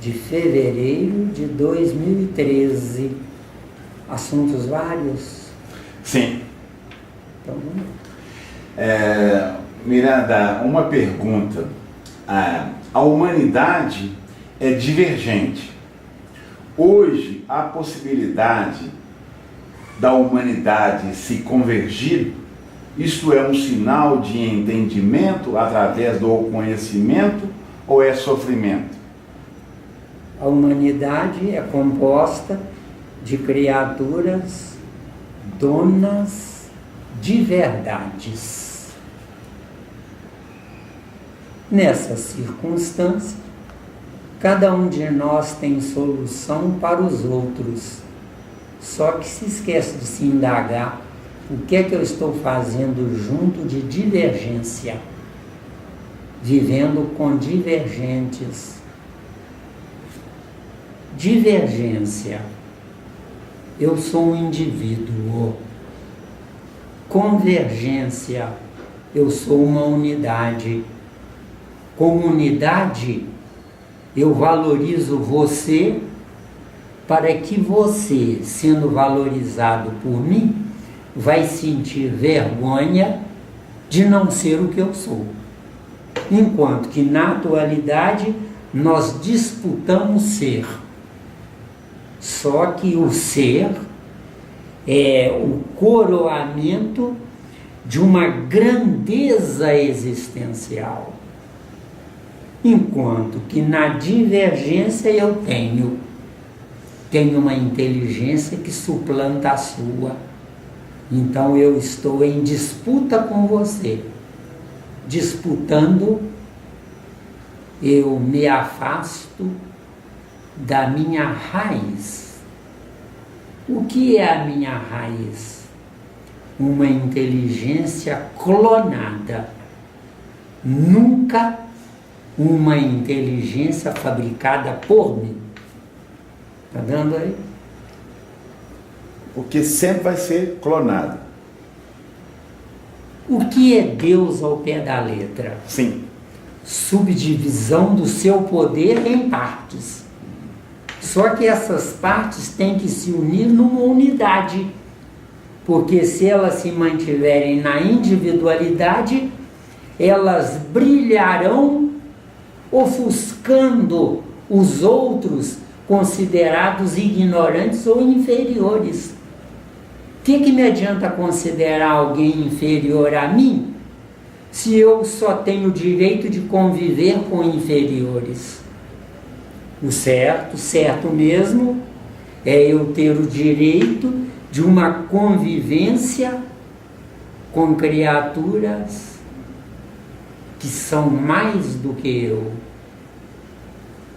de fevereiro de 2013. Assuntos vários? Sim. Então, vamos lá. Miranda, uma pergunta. A humanidade é divergente. Hoje, há possibilidade da humanidade se convergir? Isto é um sinal de entendimento através do conhecimento ou é sofrimento? A humanidade é composta de criaturas donas de verdades. Nessa circunstância, cada um de nós tem solução para os outros, só que se esquece de se indagar o que é que eu estou fazendo junto de divergência, vivendo com divergentes. Divergência. Eu sou um indivíduo. Convergência. Eu sou uma unidade. Como unidade, eu valorizo você para que você, sendo valorizado por mim, vai sentir vergonha de não ser o que eu sou. Enquanto que na atualidade nós disputamos ser. Só que o ser é o coroamento de uma grandeza existencial. Enquanto que na divergência eu tenho uma inteligência que suplanta a sua. Então eu estou em disputa com você. Disputando, eu me afasto da minha raiz. O que é a minha raiz? Uma inteligência clonada. Nunca uma inteligência fabricada por mim. Está dando aí? Porque sempre vai ser clonado. O que é Deus ao pé da letra? Sim. Subdivisão do seu poder em partes. Só que essas partes têm que se unir numa unidade. Porque se elas se mantiverem na individualidade, elas brilharão ofuscando os outros considerados ignorantes ou inferiores. O que me adianta considerar alguém inferior a mim, se eu só tenho o direito de conviver com inferiores? O certo mesmo, é eu ter o direito de uma convivência com criaturas que são mais do que eu.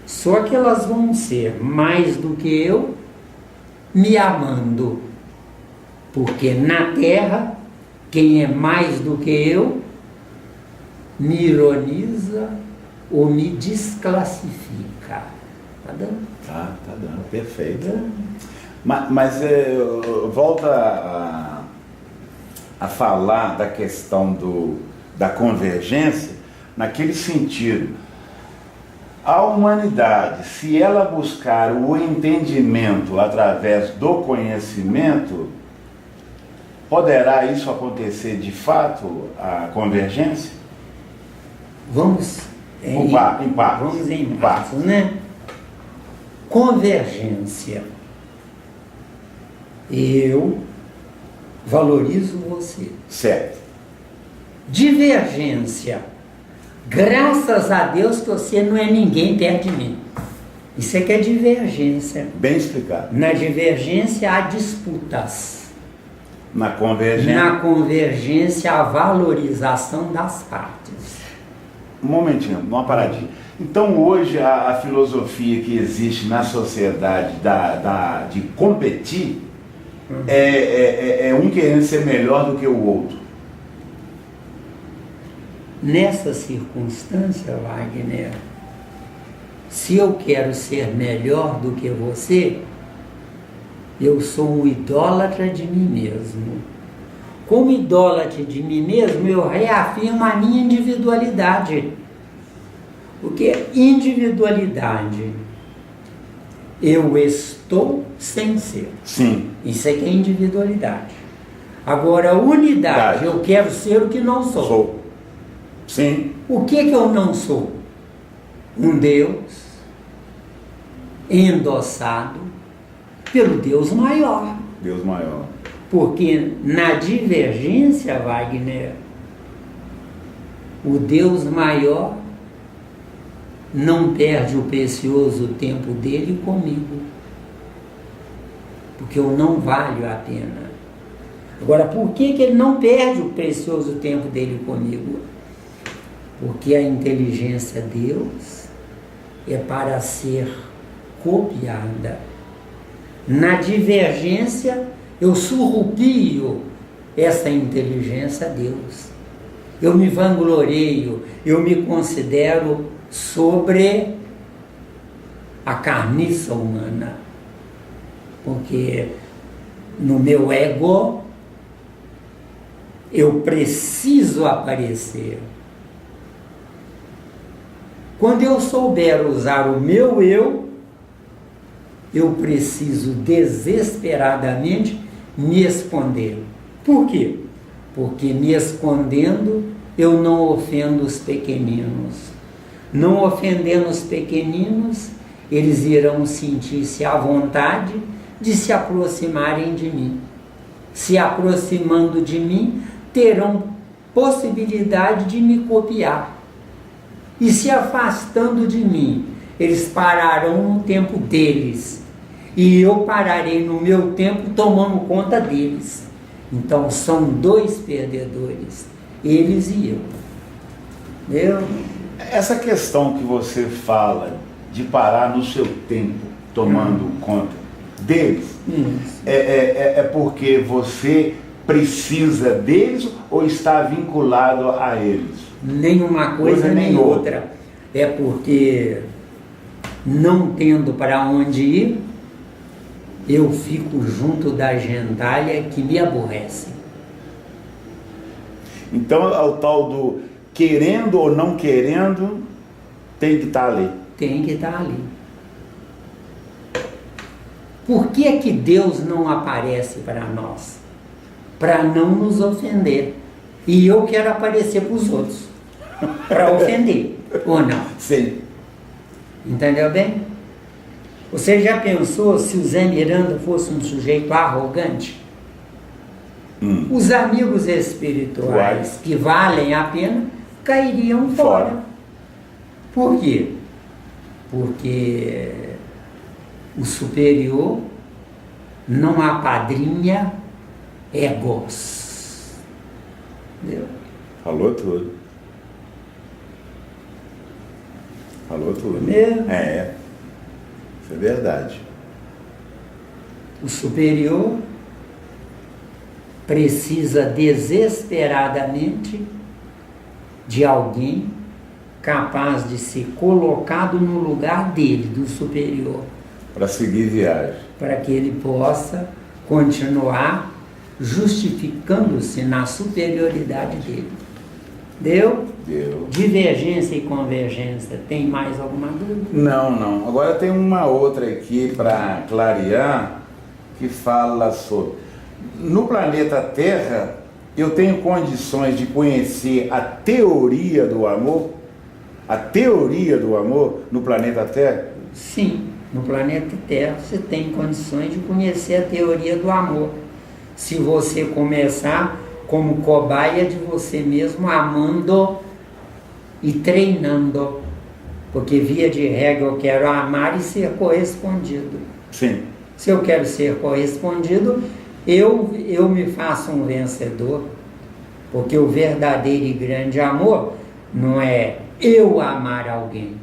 Só que elas vão ser mais do que eu me amando. Porque na Terra, quem é mais do que eu me ironiza ou me desclassifica. Tá dando? Tá dando, perfeito. Tá dando. Mas volta a falar da questão da convergência naquele sentido. A humanidade, se ela buscar o entendimento através do conhecimento, poderá isso acontecer de fato, a convergência? Vamos em partes, né? Convergência. Eu valorizo você. Certo. Divergência. Graças a Deus que você não é ninguém perto de mim. Isso é que é divergência. Bem explicado. Na divergência há disputas. Na convergência? Na convergência há valorização das partes. Um momentinho, uma paradinha. Então hoje a filosofia que existe na sociedade de competir é um querendo ser melhor do que o outro. Nessa circunstância, Wagner, se eu quero ser melhor do que você, eu sou um idólatra de mim mesmo. Como idólatra de mim mesmo, eu reafirmo a minha individualidade. Porque individualidade Eu estou sem ser. Sim. Isso é que é individualidade. Agora, unidade, eu quero ser o que não sou. Sou. Sim. O que eu não sou? Um Deus endossado pelo Deus maior. Deus maior. Porque na divergência, Wagner, o Deus maior não perde o precioso tempo dele comigo, porque eu não valho a pena. Agora, por que ele não perde o precioso tempo dele comigo? Porque a inteligência de Deus é para ser copiada. Na divergência, eu surrupio essa inteligência a Deus. Eu me vanglorio, eu me considero sobre a carniça humana. Porque no meu ego, eu preciso aparecer. Quando eu souber usar o meu eu preciso desesperadamente me esconder. Por quê? Porque me escondendo eu não ofendo os pequeninos. Não ofendendo os pequeninos, eles irão sentir-se à vontade de se aproximarem de mim. Se aproximando de mim, terão possibilidade de me copiar. E se afastando de mim, eles pararão no tempo deles. E eu pararei no meu tempo tomando conta deles. Então são dois perdedores, eles e eu. Essa questão que você fala de parar no seu tempo tomando conta deles, é porque você precisa deles ou está vinculado a eles? Nenhuma coisa nem outra. É porque, não tendo para onde ir, eu fico junto da gentalha que me aborrece. Então, o tal do querendo ou não querendo, tem que estar ali. Tem que estar ali. Por que Deus não aparece para nós? Para não nos ofender. E eu quero aparecer para os outros. Para ofender, ou não? Sim. Entendeu bem? Você já pensou se o Zé Miranda fosse um sujeito arrogante? Os amigos espirituais que valem a pena cairiam fora. Por quê? Porque o superior não apadrinha egos. Entendeu? Falou tudo. Falou tudo. Mesmo? Isso é verdade. O superior precisa desesperadamente de alguém capaz de ser colocado no lugar dele, do superior. Para seguir viagem. Para que ele possa continuar justificando-se na superioridade dele. Deu? Deu. Divergência e convergência, tem mais alguma dúvida? Não. Agora tem uma outra aqui para clarear, que fala sobre... No planeta Terra, eu tenho condições de conhecer a teoria do amor? A teoria do amor no planeta Terra? Sim, no planeta Terra você tem condições de conhecer a teoria do amor. Se você começar como cobaia de você mesmo, amando e treinando. Porque via de regra eu quero amar e ser correspondido. Sim. Se eu quero ser correspondido, eu me faço um vencedor. Porque o verdadeiro e grande amor não é eu amar alguém,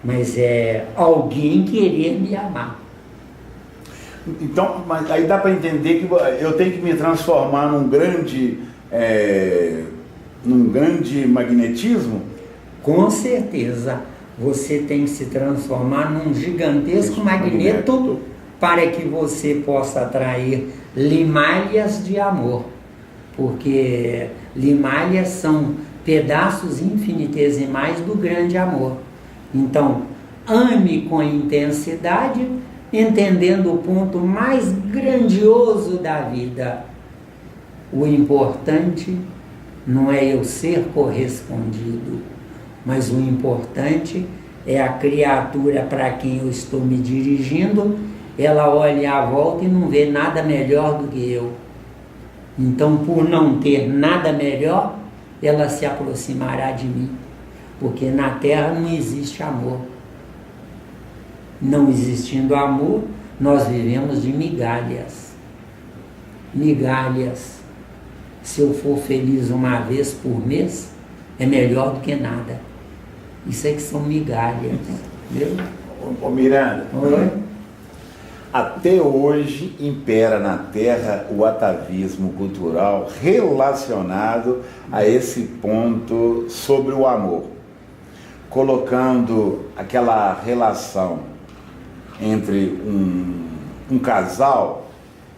mas é alguém querer me amar. Então, mas aí dá para entender que eu tenho que me transformar num grande magnetismo? Com certeza, você tem que se transformar num gigantesco magneto para que você possa atrair limalhas de amor, porque limalhas são pedaços infinitesimais do grande amor. Então, ame com intensidade, entendendo o ponto mais grandioso da vida. O importante não é eu ser correspondido, mas o importante é a criatura para quem eu estou me dirigindo, ela olha à volta e não vê nada melhor do que eu. Então, por não ter nada melhor, ela se aproximará de mim, porque na Terra não existe amor. Não existindo amor, nós vivemos de migalhas. Migalhas. Se eu for feliz uma vez por mês, é melhor do que nada. Isso é que são migalhas. Entendeu? Ô Miranda, Oi? até hoje impera na Terra o atavismo cultural relacionado a esse ponto sobre o amor, colocando aquela relação entre um casal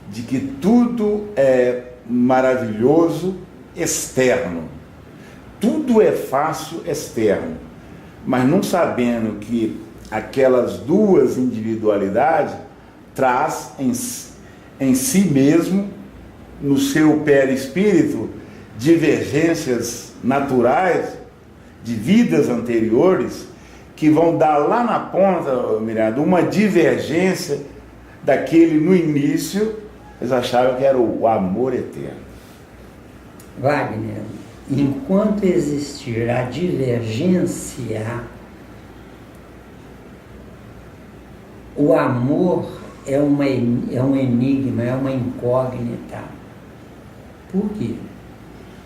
de que tudo é maravilhoso externo, tudo é fácil externo, mas não sabendo que aquelas duas individualidades traz em si mesmo, no seu perispírito, divergências naturais de vidas anteriores que vão dar lá na ponta, Miranda, uma divergência daquele no início, eles achavam que era o amor eterno. Wagner, enquanto existir a divergência, o amor é um enigma, é uma incógnita. Por quê?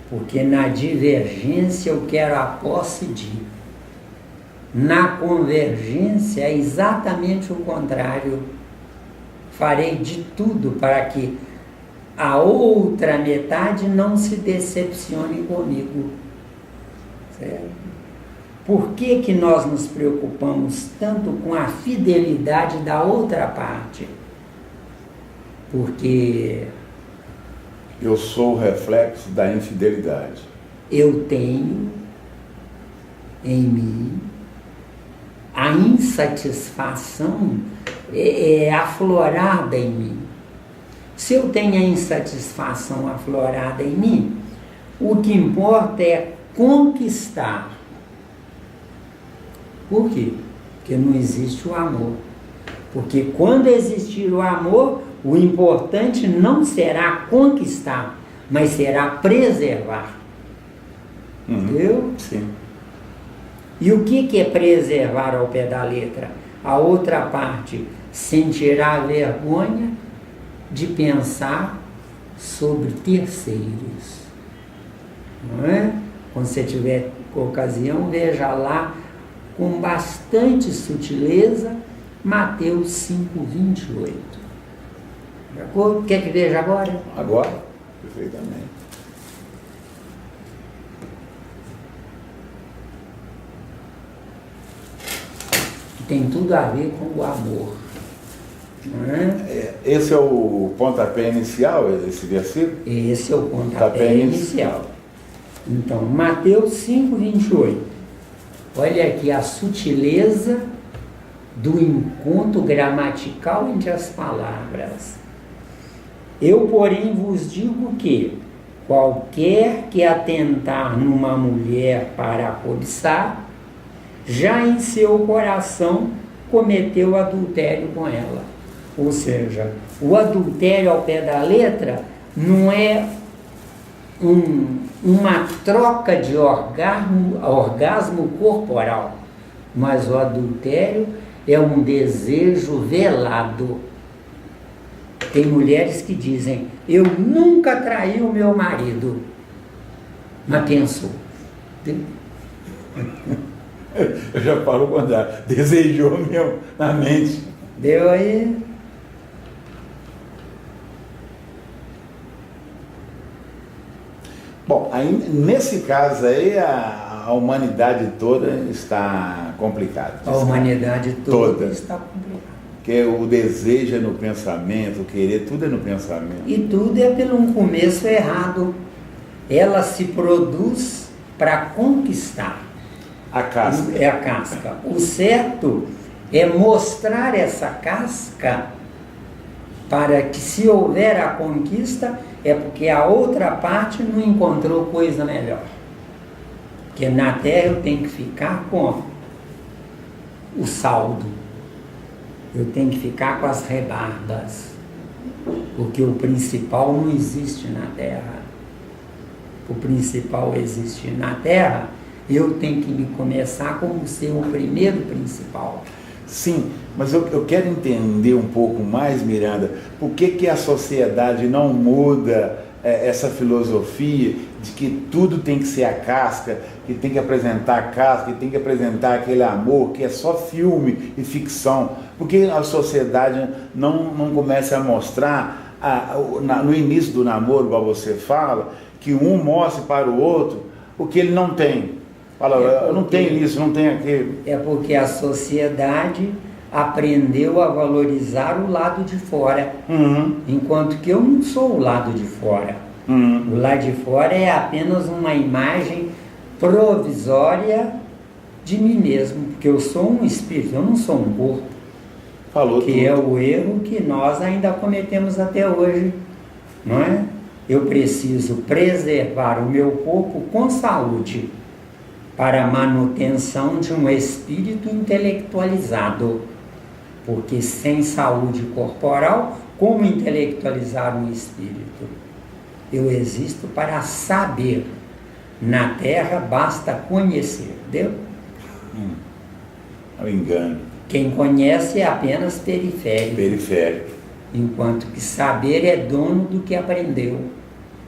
Porque na divergência eu quero a posse de. Na convergência é exatamente o contrário. Farei de tudo para que a outra metade não se decepcione comigo. Certo? Por que que nós nos preocupamos tanto com a fidelidade da outra parte? Porque eu sou o reflexo da infidelidade. Eu tenho em mim a insatisfação aflorada em mim. Se eu tenho a insatisfação aflorada em mim, o que importa é conquistar. Por quê? Porque não existe o amor. Porque quando existir o amor, o importante não será conquistar, mas será preservar. Entendeu? Sim. E o que é preservar ao pé da letra? A outra parte sentirá a vergonha de pensar sobre terceiros. Não é? Quando você tiver ocasião, veja lá com bastante sutileza Mateus 5:28. De acordo? Quer que veja agora? Agora, perfeitamente. Tem tudo a ver com o amor. Não é? Esse é o pontapé inicial, esse versículo? Esse é o pontapé inicial. Então, Mateus 5:28. Olha aqui a sutileza do encontro gramatical entre as palavras. Eu, porém, vos digo que qualquer que atentar numa mulher para a cobiçar, já em seu coração cometeu adultério com ela. Ou seja, o adultério ao pé da letra não é uma troca de orgasmo corporal, mas o adultério é um desejo velado. Tem mulheres que dizem, eu nunca traí o meu marido, mas pensou. Eu já falo o contrário, desejou mesmo na mente. Deu aí? Bom, aí, nesse caso aí, a humanidade toda está complicada. A humanidade toda está complicada. Porque o desejo é no pensamento, o querer, tudo é no pensamento. E tudo é pelo um começo errado. Ela se produz para conquistar. A casca. É a casca. O certo é mostrar essa casca para que, se houver a conquista, é porque a outra parte não encontrou coisa melhor. Porque na terra eu tenho que ficar com o saldo, eu tenho que ficar com as rebarbas, porque o principal não existe na terra. O principal existe na terra, eu tenho que me começar como ser o primeiro principal. Sim, mas eu quero entender um pouco mais, Miranda, por que a sociedade não muda essa filosofia de que tudo tem que ser a casca, que tem que apresentar a casca, que tem que apresentar aquele amor, que é só filme e ficção? Por que a sociedade não começa a mostrar, no início do namoro, igual você fala, que um mostre para o outro o que ele não tem? Fala, eu não tenho isso, não tenho aquilo. É porque a sociedade aprendeu a valorizar o lado de fora, enquanto que eu não sou o lado de fora. O lado de fora é apenas uma imagem provisória de mim mesmo, porque eu sou um espírito, eu não sou um corpo. Falou que tudo. É o erro que nós ainda cometemos até hoje, não é? Eu preciso preservar o meu corpo com saúde, para a manutenção de um espírito intelectualizado, porque sem saúde corporal, como intelectualizar um espírito? Eu existo para saber. Na terra basta conhecer, entendeu? É um engano. Quem conhece é apenas periférico. Enquanto que saber é dono do que aprendeu,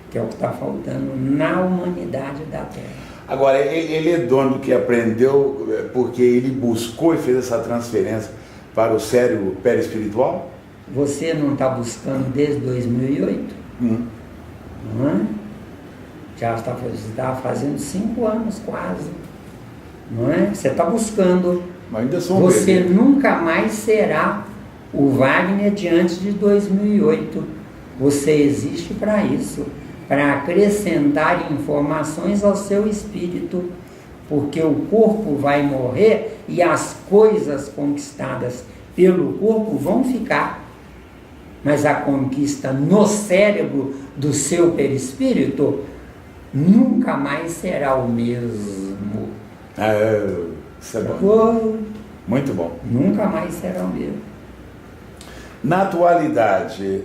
que é o que está faltando na humanidade da terra. Agora, ele é dono do que aprendeu porque ele buscou e fez essa transferência para o cérebro perispiritual? Você não está buscando desde 2008? Não é? Já está fazendo 5 anos quase. Não é? Você está buscando. Mas ainda sou um Você bebê. nunca mais será o Wagner de antes de 2008. Você existe para isso, para acrescentar informações ao seu espírito, porque o corpo vai morrer e as coisas conquistadas pelo corpo vão ficar, mas a conquista no cérebro do seu perispírito nunca mais será o mesmo. Isso é bom. Muito bom. Nunca mais será o mesmo. Na atualidade,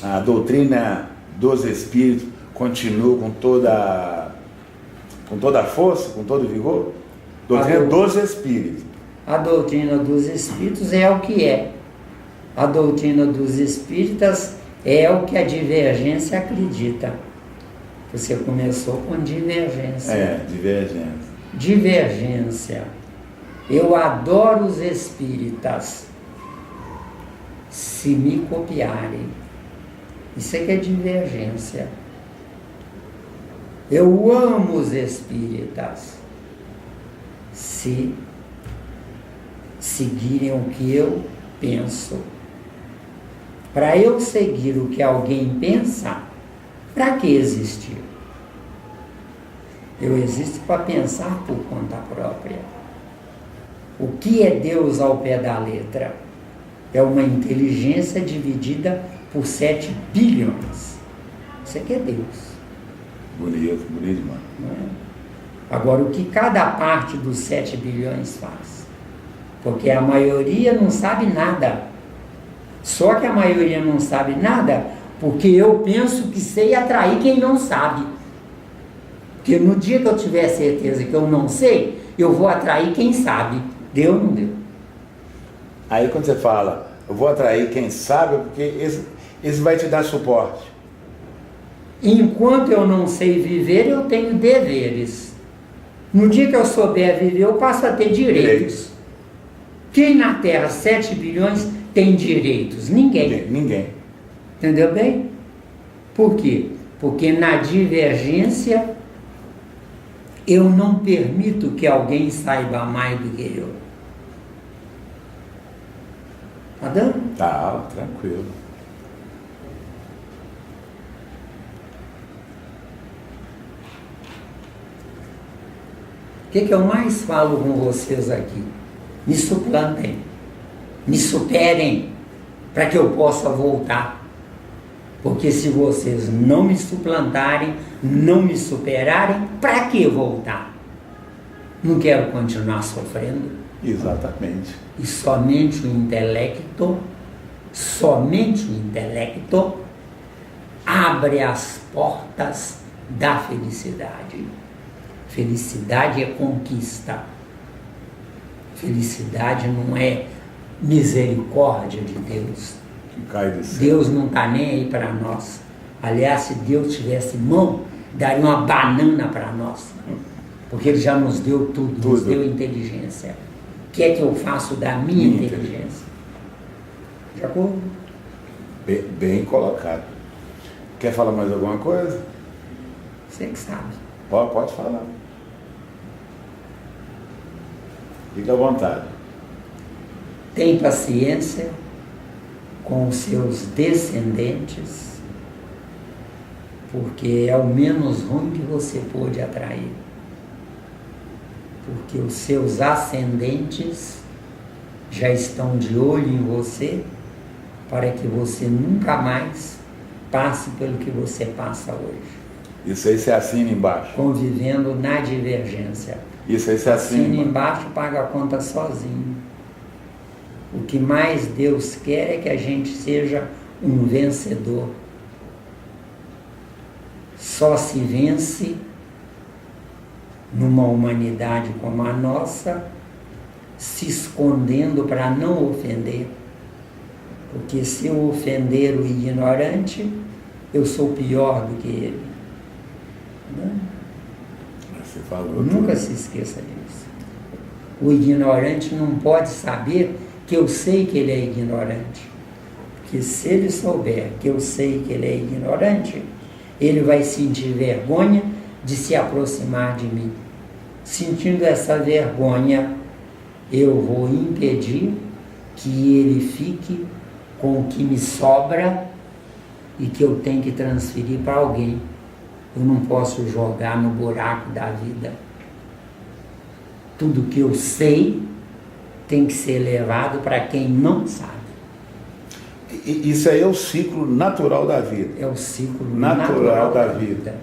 a doutrina dos espíritos continua com toda a força, com todo o vigor? Doutrina dos espíritos. A doutrina dos espíritos é o que é. A doutrina dos espíritas é o que a divergência acredita. Você começou com divergência. Divergência. Divergência. Eu adoro os espíritas se me copiarem. Isso é que é divergência. Eu amo os espíritas se seguirem o que eu penso. Para eu seguir o que alguém pensa, para que existir? Eu existo para pensar por conta própria. O que é Deus ao pé da letra? É uma inteligência dividida por 7 bilhões. Isso aqui é Deus. Bonito demais. Não é? Agora, o que cada parte dos 7 bilhões faz? Porque a maioria não sabe nada. Só que a maioria não sabe nada porque eu penso que sei atrair quem não sabe. Porque no dia que eu tiver certeza que eu não sei, eu vou atrair quem sabe. Deu ou não deu? Aí quando você fala, eu vou atrair quem sabe, porque esse vai te dar suporte. Enquanto eu não sei viver, eu tenho deveres. No dia que eu souber viver, eu passo a ter direitos. Quem na Terra, 7 bilhões, tem direitos? Ninguém. Entendeu bem? Por quê? Porque na divergência, eu não permito que alguém saiba mais do que eu. Tá dando? Tá, tranquilo. O que eu mais falo com vocês aqui? Me suplantem, me superem, para que eu possa voltar. Porque se vocês não me suplantarem, não me superarem, para que voltar? Não quero continuar sofrendo. Exatamente. E somente o intelecto abre as portas da felicidade. Felicidade é conquista. Felicidade não é misericórdia de Deus. Que cai do céu. Deus não está nem aí para nós. Aliás, se Deus tivesse mão, daria uma banana para nós. Porque Ele já nos deu tudo. Nos deu inteligência. O que é que eu faço da minha inteligência? De acordo? Bem colocado. Quer falar mais alguma coisa? Você que sabe. Pode falar. Fica à vontade. Tem paciência com os seus descendentes, porque é o menos ruim que você pôde atrair. Porque os seus ascendentes já estão de olho em você, para que você nunca mais passe pelo que você passa hoje. Isso aí você assina embaixo. Convivendo na divergência. Isso aí você assina embaixo, paga a conta sozinho. O que mais Deus quer é que a gente seja um vencedor. Só se vence numa humanidade como a nossa, se escondendo para não ofender. Porque se eu ofender o ignorante, eu sou pior do que ele. Não? Você falou Nunca tudo. se esqueça disso. O ignorante não pode saber que eu sei que ele é ignorante. Porque se ele souber que eu sei que ele é ignorante, ele vai sentir vergonha de se aproximar de mim. Sentindo essa vergonha, eu vou impedir que ele fique com o que me sobra e que eu tenho que transferir para alguém. Eu não posso jogar no buraco da vida. Tudo que eu sei tem que ser levado para quem não sabe. Isso aí é o ciclo natural da vida. É o ciclo natural da vida.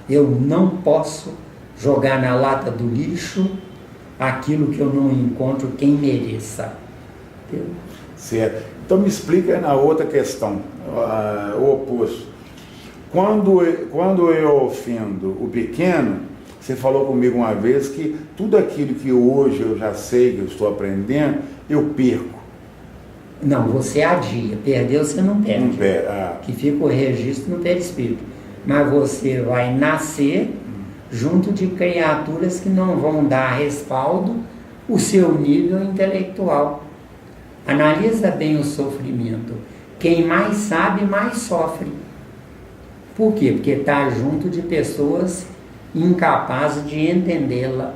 Eu não posso jogar na lata do lixo aquilo que eu não encontro quem mereça. Entendeu? Certo. Então me explica na outra questão, o oposto. Quando eu ofendo o pequeno, você falou comigo uma vez que tudo aquilo que hoje eu já sei, que eu estou aprendendo, eu perco. Não, você adia. Perdeu, você não perde. Não perde. Que fica o registro no perispírito. Mas você vai nascer junto de criaturas que não vão dar respaldo o seu nível intelectual. Analisa bem o sofrimento. Quem mais sabe, mais sofre. Por quê? Porque está junto de pessoas incapazes de entendê-la.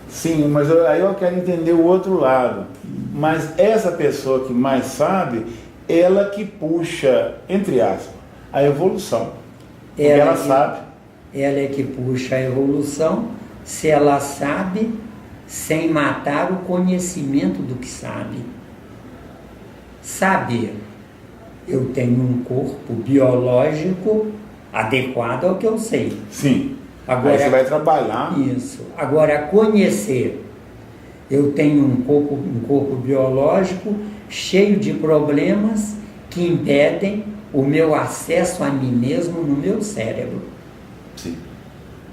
Sim, mas aí eu quero entender o outro lado. Mas essa pessoa que mais sabe, ela que puxa, entre aspas, a evolução. Porque ela sabe. Ela é que puxa a evolução, se ela sabe, sem matar o conhecimento do que sabe. Saber. Eu tenho um corpo biológico adequado ao que eu sei. Sim. Agora, aí você vai trabalhar. Isso. Agora, conhecer. Eu tenho um corpo biológico cheio de problemas que impedem o meu acesso a mim mesmo no meu cérebro. Sim.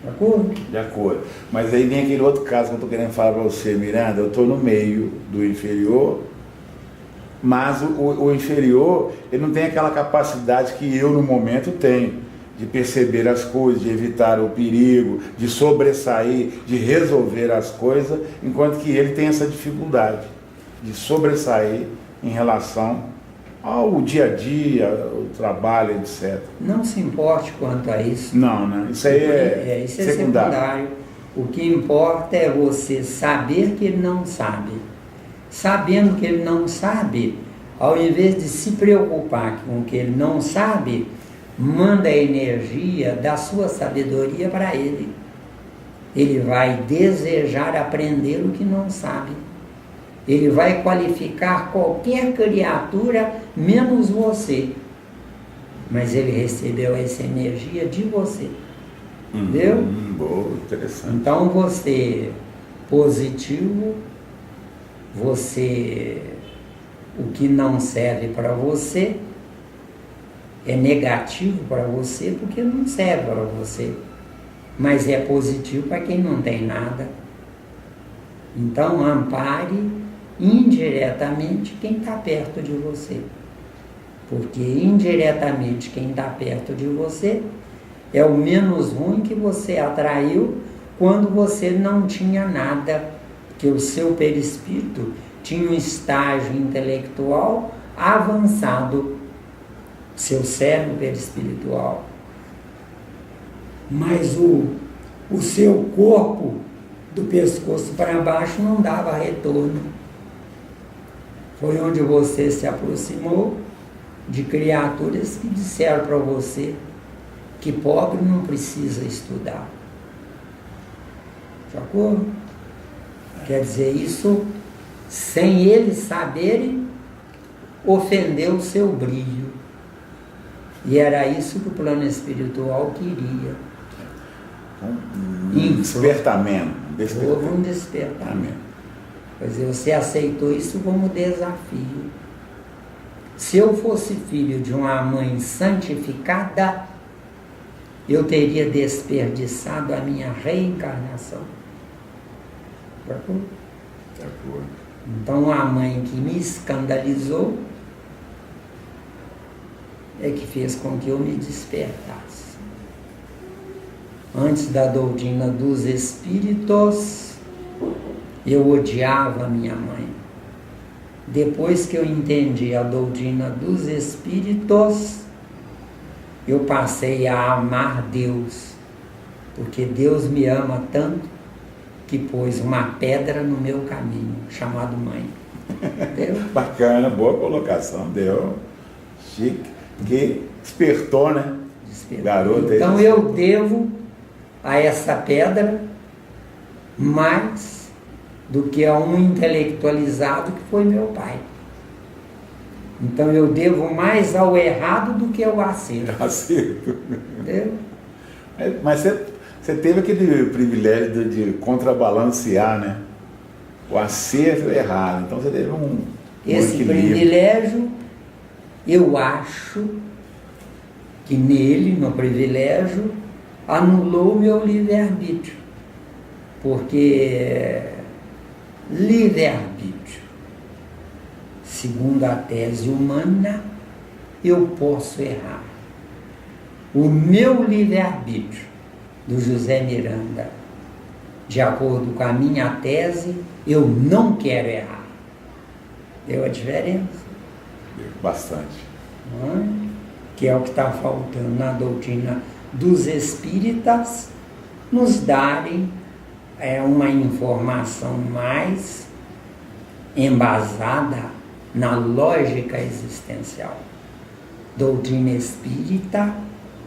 De acordo? De acordo. Mas aí vem aquele outro caso que eu estou querendo falar para você, Miranda. Eu estou no meio do inferior, mas o inferior, ele não tem aquela capacidade que eu no momento tenho, de perceber as coisas, de evitar o perigo, de sobressair, de resolver as coisas, enquanto que ele tem essa dificuldade de sobressair em relação ao dia a dia, o trabalho, etc. Não se importe quanto a isso. Não, né? Isso aí isso é secundário. O que importa é você saber que ele não sabe. Sabendo que ele não sabe, ao invés de se preocupar com o que ele não sabe, manda a energia da sua sabedoria para ele. Ele vai desejar aprender o que não sabe. Ele vai qualificar qualquer criatura, menos você. Mas ele recebeu essa energia de você. Entendeu? Boa, interessante. Então você, positivo, você, o que não serve para você, é negativo para você porque não serve para você. Mas é positivo para quem não tem nada. Então ampare indiretamente quem está perto de você. Porque indiretamente quem está perto de você é o menos ruim que você atraiu quando você não tinha nada, porque o seu perispírito tinha um estágio intelectual avançado, seu cérebro perispiritual. Mas o seu corpo, do pescoço para baixo, não dava retorno. Foi onde você se aproximou de criaturas que disseram para você que pobre não precisa estudar. Sacou? Quer dizer, isso, sem eles saberem, ofendeu o seu brilho. E era isso que o plano espiritual queria. Um despertamento. Houve um despertamento. Quer dizer, você aceitou isso como desafio. Se eu fosse filho de uma mãe santificada, eu teria desperdiçado a minha reencarnação. De acordo? De acordo. Então a mãe que me escandalizou é que fez com que eu me despertasse. Antes da doutrina dos espíritos, eu odiava a minha mãe. Depois que eu entendi a doutrina dos espíritos, eu passei a amar Deus, porque Deus me ama tanto que pôs uma pedra no meu caminho, chamado mãe. Entendeu? Bacana, boa colocação, deu. Chique. Que despertou, né? Despertou. Garoto. Então eu devo a essa pedra mais do que a um intelectualizado que foi meu pai. Então eu devo mais ao errado do que ao acerto. Acerto. Entendeu? Mas você teve aquele privilégio de contrabalancear, né? O acerto e o errado. Então você teve um Esse equilíbrio. privilégio, eu acho que nele, no privilégio, anulou o meu livre-arbítrio. Porque livre-arbítrio, segundo a tese humana, eu posso errar. O meu livre-arbítrio, do José Miranda, de acordo com a minha tese, eu não quero errar. Deu a diferença? Bastante. Não é? Que é o que está faltando na doutrina dos espíritas, nos darem uma informação mais embasada na lógica existencial. Doutrina espírita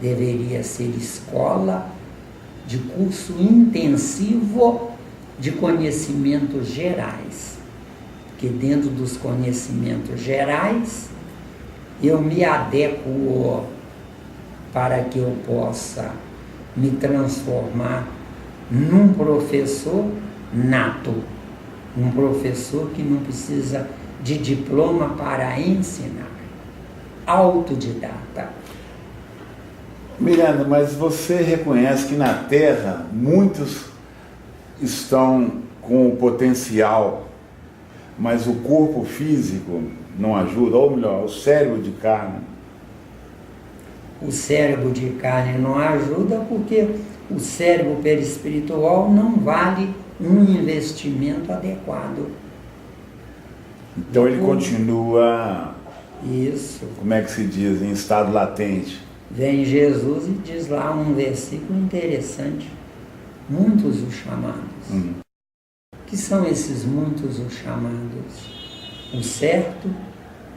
deveria ser escola de curso intensivo de conhecimentos gerais, porque dentro dos conhecimentos gerais eu me adequo para que eu possa me transformar num professor nato, um professor que não precisa de diploma para ensinar, autodidata. Miranda, mas você reconhece que na Terra muitos estão com o potencial, mas o corpo físico não ajuda, ou melhor, o cérebro de carne? O cérebro de carne não ajuda porque o cérebro perispiritual não vale um investimento adequado. Então ele continua, Isso. como é que se diz, em estado latente. Vem Jesus e diz lá um versículo interessante. Muitos os chamados. Que são esses muitos os chamados? O certo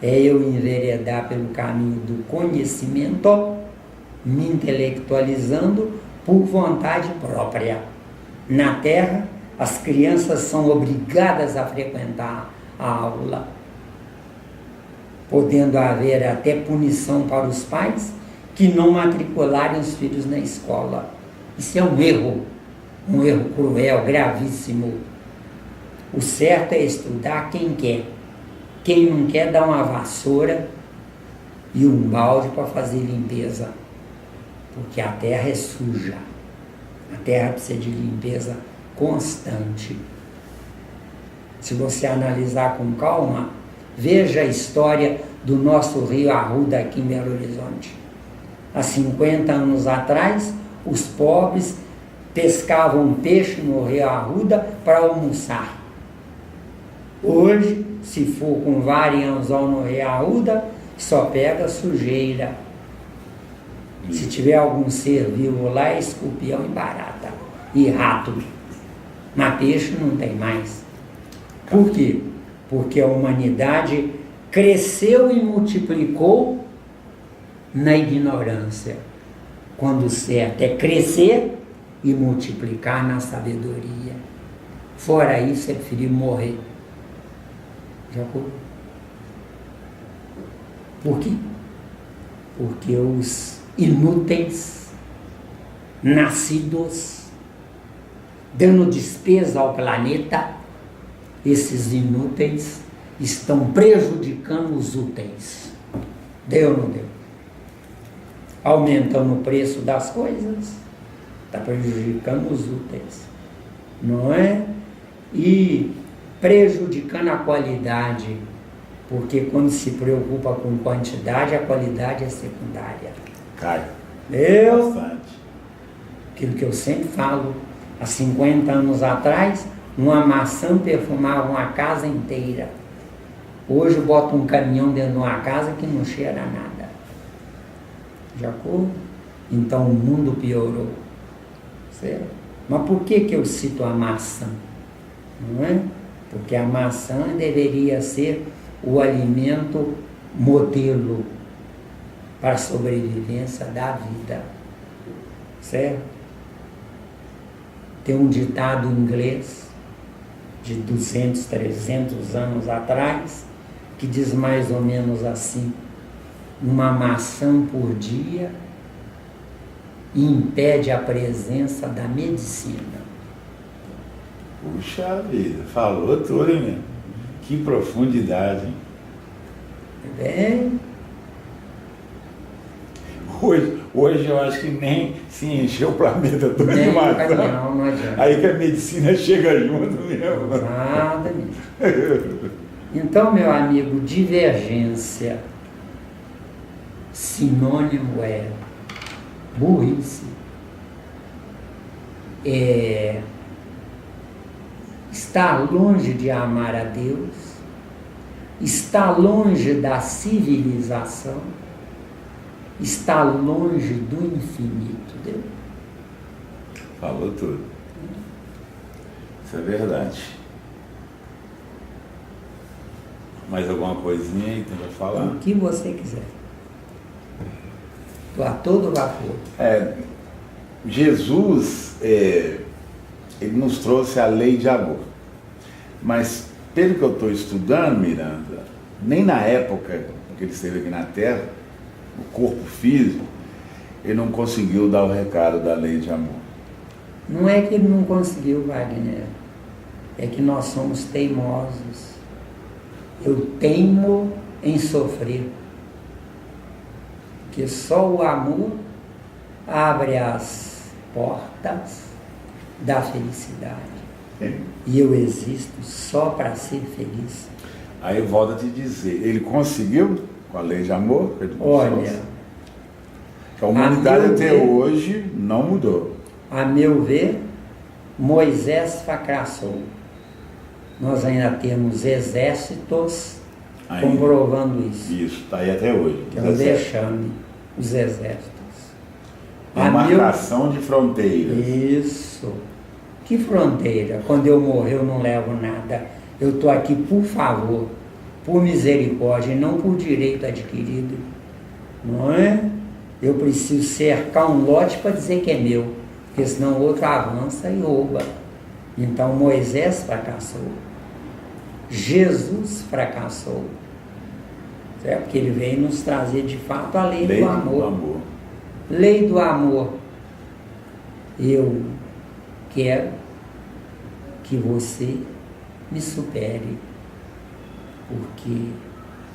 é eu enveredar pelo caminho do conhecimento, me intelectualizando por vontade própria. Na Terra, as crianças são obrigadas a frequentar a aula, podendo haver até punição para os pais que não matricularem os filhos na escola. Isso é um erro cruel, gravíssimo. O certo é estudar quem quer. Quem não quer, dá uma vassoura e um balde para fazer limpeza, porque a terra é suja. A terra precisa de limpeza constante. Se você analisar com calma, veja a história do nosso rio Arruda aqui em Belo Horizonte. Há 50 anos atrás, os pobres pescavam peixe no rio Arruda para almoçar. Hoje, se for com vara e anzol no rio Arruda, só pega sujeira. Se tiver algum ser vivo lá, é escorpião e barata, e rato. Mas peixe não tem mais. Por quê? Porque a humanidade cresceu e multiplicou na ignorância. Quando o certo é crescer e multiplicar na sabedoria. Fora isso, é preferir morrer. Já foi? Por quê? Porque os inúteis, nascidos, dando despesa ao planeta, esses inúteis estão prejudicando os úteis. Deu ou não deu? Aumentando o preço das coisas, está prejudicando os úteis, não é? E prejudicando a qualidade, porque quando se preocupa com quantidade, a qualidade é secundária. Cai. Bastante. Aquilo que eu sempre falo, há 50 anos atrás, uma maçã perfumava uma casa inteira. Hoje bota um caminhão dentro de uma casa que não cheira a nada. De acordo? Então o mundo piorou. Certo? Mas por que eu cito a maçã? Não é? Porque a maçã deveria ser o alimento modelo para a sobrevivência da vida. Certo? Tem um ditado inglês de 200, 300 anos atrás que diz mais ou menos assim: uma maçã por dia impede a presença da medicina. Puxa vida, falou tudo, hein, meu? Que profundidade, hein? Bem, hoje eu acho que nem se encheu o planeta todo de nem o maçã. caminhão, não adianta. Aí que a medicina chega junto mesmo. Exatamente. Então, meu amigo, divergência, sinônimo é burrice, está longe de amar a Deus, está longe da civilização, está longe do infinito. Entendeu? Falou tudo. Isso é verdade. Mais alguma coisinha aí que tem para falar? O que você quiser. Estou a todo vapor. Jesus, ele nos trouxe a lei de amor. Mas, pelo que eu estou estudando, Miranda, nem na época que ele esteve aqui na Terra, no corpo físico, ele não conseguiu dar o recado da lei de amor. Não é que ele não conseguiu, Wagner. É que nós somos teimosos. Eu teimo em sofrer. Porque só o amor abre as portas da felicidade. E eu existo só para ser feliz. Aí eu volto a te dizer, ele conseguiu com a lei de amor? Olha, a humanidade até hoje não mudou. A meu ver, Moisés fracassou. Nós ainda temos exércitos comprovando isso. Isso, está aí até hoje. Que é um vexame, os exércitos. Demarcação de fronteira. Isso. Que fronteira? Quando eu morrer eu não levo nada. Eu estou aqui por favor, por misericórdia e não por direito adquirido. Não é? Eu preciso cercar um lote para dizer que é meu, porque senão o outro avança e rouba. Então Moisés fracassou. Jesus fracassou. Certo? Porque ele veio nos trazer de fato a lei do amor. Lei do amor. Eu quero que você me supere, porque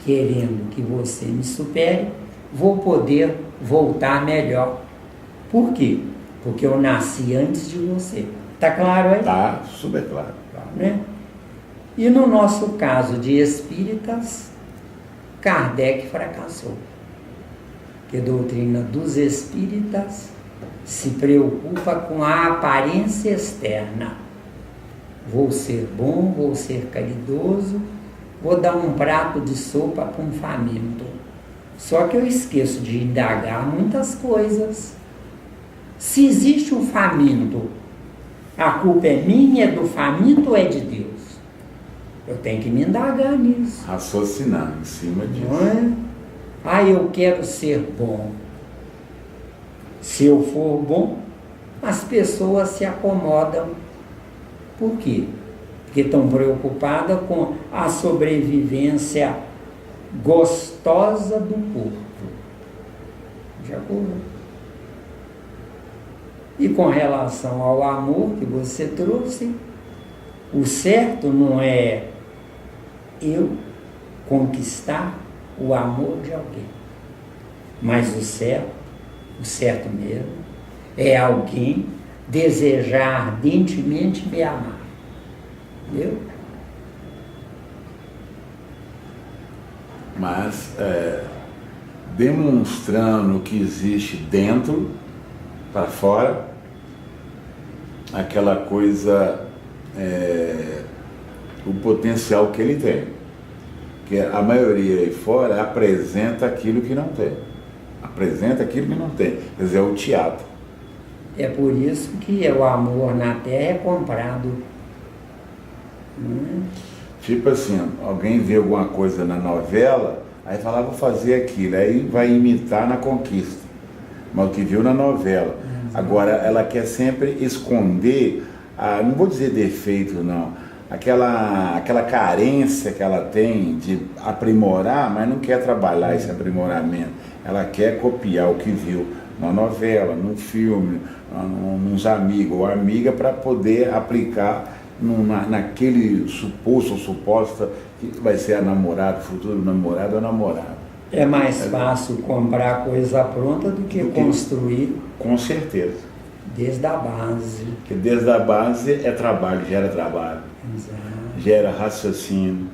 querendo que você me supere, vou poder voltar melhor. Por quê? Porque eu nasci antes de você. Tá claro aí? Tá, super claro. Né? E no nosso caso de espíritas, Kardec fracassou. Porque a doutrina dos espíritas se preocupa com a aparência externa. Vou ser bom, vou ser caridoso, vou dar um prato de sopa para um faminto. Só que eu esqueço de indagar muitas coisas. Se existe um faminto, a culpa é minha, é do faminto ou é de Deus? Eu tenho que me indagar nisso. Raciocinar em cima disso. Não é? Ah, eu quero ser bom. Se eu for bom, as pessoas se acomodam. Por quê? Porque estão preocupadas com a sobrevivência gostosa do corpo. De acordo? E com relação ao amor que você trouxe, o certo não é eu conquistar o amor de alguém. Mas o certo mesmo, é alguém desejar ardentemente me amar. Entendeu? Mas demonstrando o que existe dentro para fora, aquela coisa, o potencial que ele tem. Porque a maioria aí fora apresenta aquilo que não tem. Apresenta aquilo que não tem. Quer dizer, é o teatro. É por isso que o amor na terra é comprado. Tipo assim, alguém vê alguma coisa na novela, aí fala, vou fazer aquilo, aí vai imitar na conquista. Mas o que viu na novela. Agora, ela quer sempre esconder, não vou dizer defeito não, aquela carência que ela tem de aprimorar, mas não quer trabalhar esse aprimoramento. Ela quer copiar o que viu na novela, num filme, nos amigos ou amiga, para poder aplicar naquele suposto ou suposta que vai ser a namorada, futuro namorado ou namorada. É mais fácil comprar coisa pronta do que construir. Com certeza. Desde a base. Porque desde a base é trabalho, gera trabalho. Exato. Gera raciocínio.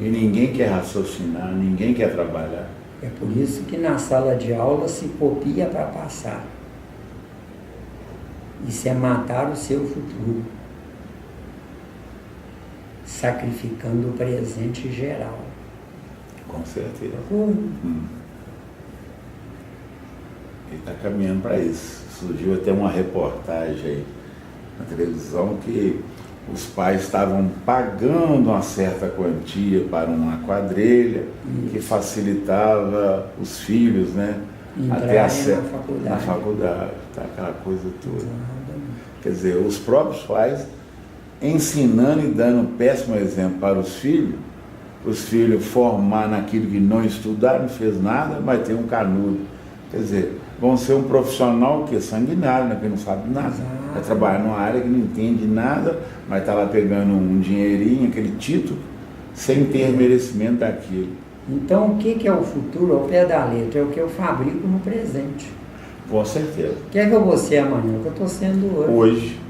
E ninguém quer raciocinar, ninguém quer trabalhar. É por isso que na sala de aula se copia para passar. Isso é matar o seu futuro. Sacrificando o presente geral. Com certeza. Ele está caminhando para isso. Surgiu até uma reportagem aí na televisão que os pais estavam pagando uma certa quantia para uma quadrilha que facilitava os filhos, né? Até na faculdade, tá, aquela coisa toda. Exatamente. Quer dizer, os próprios pais ensinando e dando péssimo exemplo para os filhos formar naquilo que não estudaram, não fez nada, mas tem um canudo. Quer dizer, vão ser um profissional que é sanguinário, né, que não sabe nada. Exato. Vai trabalhar numa área que não entende nada, mas está lá pegando um dinheirinho, aquele título, sem ter merecimento daquilo. Então, o que é o futuro ao pé da letra? É o que eu fabrico no presente. Com certeza. O que é que eu vou ser amanhã? O que eu estou sendo hoje. Hoje.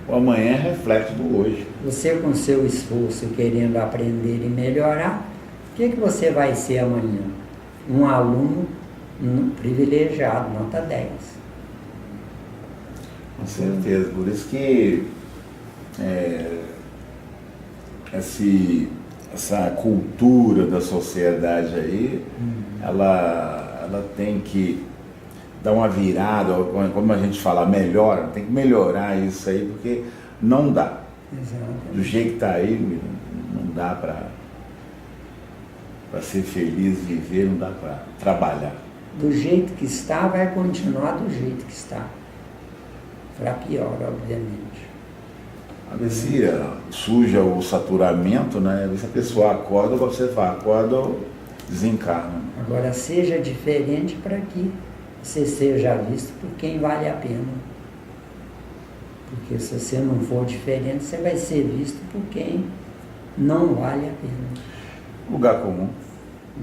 O amanhã é reflexo do hoje. Você, com seu esforço, querendo aprender e melhorar, o que você vai ser amanhã? Um aluno privilegiado, nota 10. Com certeza. Por isso que essa cultura da sociedade aí, ela tem que dar uma virada, como a gente fala, melhora, tem que melhorar isso aí, porque não dá. Exatamente. Do jeito que está aí, não dá para ser feliz, viver, não dá para trabalhar. Do jeito que está, vai continuar do jeito que está. Para pior, obviamente. A ver se suja o saturamento, né? A ver se a pessoa acorda, ou você fala, acorda ou desencarna. Agora, seja diferente para que você seja visto por quem vale a pena. Porque se você não for diferente, você vai ser visto por quem não vale a pena. Lugar comum.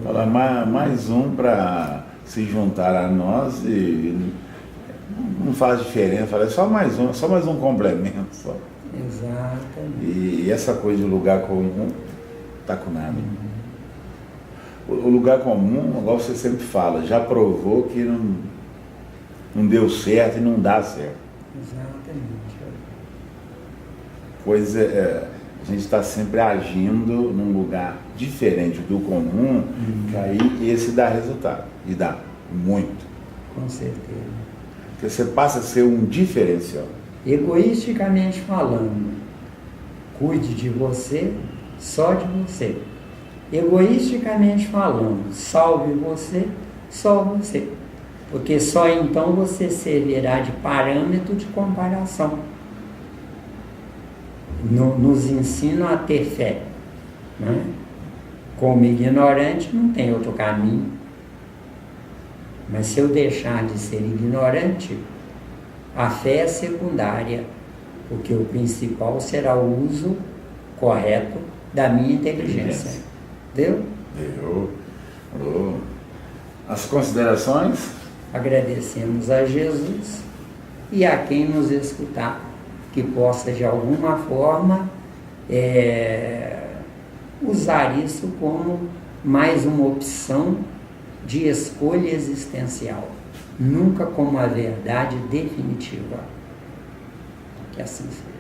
Falar mais um para se juntar a nós e não faz diferença. Fala, só mais um complemento. Só. Exatamente. E essa coisa de lugar comum tá com nada. O lugar comum, igual você sempre fala, já provou que não deu certo e não dá certo. Exatamente. Pois a gente está sempre agindo num lugar diferente do comum, que aí esse dá resultado. E dá muito. Com certeza. Porque você passa a ser um diferencial. Egoisticamente falando, cuide de você, só de você. Egoisticamente falando, salve você, só você. Porque só então você servirá de parâmetro de comparação. Nos ensinam a ter fé. Né? Como ignorante, não tem outro caminho. Mas se eu deixar de ser ignorante, a fé é secundária, porque o principal será o uso correto da minha inteligência. Deu? Deu. As considerações? Agradecemos a Jesus e a quem nos escutar, que possa de alguma forma usar isso como mais uma opção de escolha existencial, nunca como a verdade definitiva. Que assim seja.